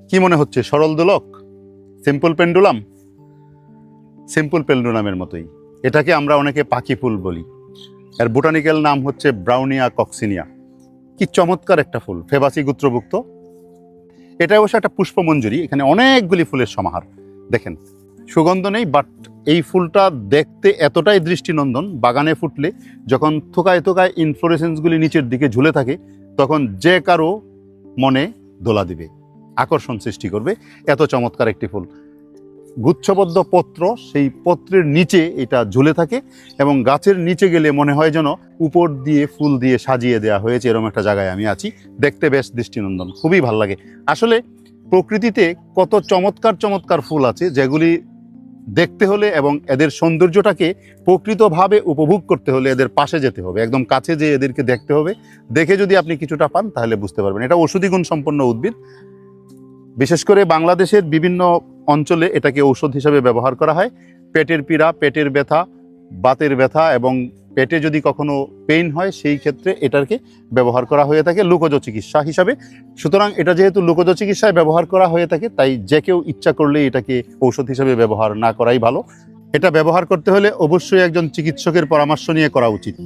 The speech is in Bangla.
কি মনে হচ্ছে? সরল দোলক, সিম্পল পেন্ডুলাম? সিম্পল পেন্ডুলামের মতোই। এটাকে আমরা অনেকে পাখি ফুল বলি। এর বোটানিক্যাল নাম হচ্ছে ব্রাউনিয়া কক্সিনিয়া। কি চমৎকার একটা ফুল, ফেবাসি গোত্রভুক্ত। এটা অবশ্য একটা পুষ্পমঞ্জুরি, এখানে অনেকগুলি ফুলের সমাহার। দেখেন, সুগন্ধ নেই, বাট এই ফুলটা দেখতে এতটাই দৃষ্টিনন্দন। বাগানে ফুটলে যখন থোকায় থোকায় ইনফ্লোরেসেন্সগুলি নিচের দিকে ঝুলে থাকে, তখন যে কারো মনে দোলা দিবে, আকর্ষণ সৃষ্টি করবে। এত চমৎকার একটি ফুল, গুচ্ছবদ্ধ পত্র, সেই পত্রের নিচে এটা ঝুলে থাকে এবং গাছের নিচে গেলে মনে হয় যেন উপর দিয়ে ফুল দিয়ে সাজিয়ে দেওয়া হয়েছে। এরকম একটা জায়গায় আমি আছি, দেখতে বেশ দৃষ্টিনন্দন, খুবই ভাল লাগে। আসলে প্রকৃতিতে কত চমৎকার চমৎকার ফুল আছে, যেগুলি দেখতে হলে এবং এদের সৌন্দর্যটাকে প্রকৃতভাবে উপভোগ করতে হলে এদের পাশে যেতে হবে, একদম কাছে যেয়ে এদেরকে দেখতে হবে। দেখে যদি আপনি কিছুটা পান তাহলে বুঝতে পারবেন। এটা ঔষধি গুণ সম্পন্ন উদ্ভিদ। বিশেষ করে বাংলাদেশের বিভিন্ন অঞ্চলে এটাকে ঔষধ হিসাবে ব্যবহার করা হয়। পেটের পীড়া, পেটের ব্যথা, বাতের ব্যথা এবং পেটে যদি কখনো পেইন হয়, সেই ক্ষেত্রে এটাকে ব্যবহার করা হয়ে থাকে লোকজ চিকিৎসা হিসাবে। সুতরাং এটা যেহেতু লোকজ চিকিৎসায় ব্যবহার করা হয়ে থাকে, তাই যে কেউ ইচ্ছা করলে এটাকে ঔষধ হিসাবে ব্যবহার না করাই ভালো। এটা ব্যবহার করতে হলে অবশ্যই একজন চিকিৎসকের পরামর্শ নিয়ে করা উচিত।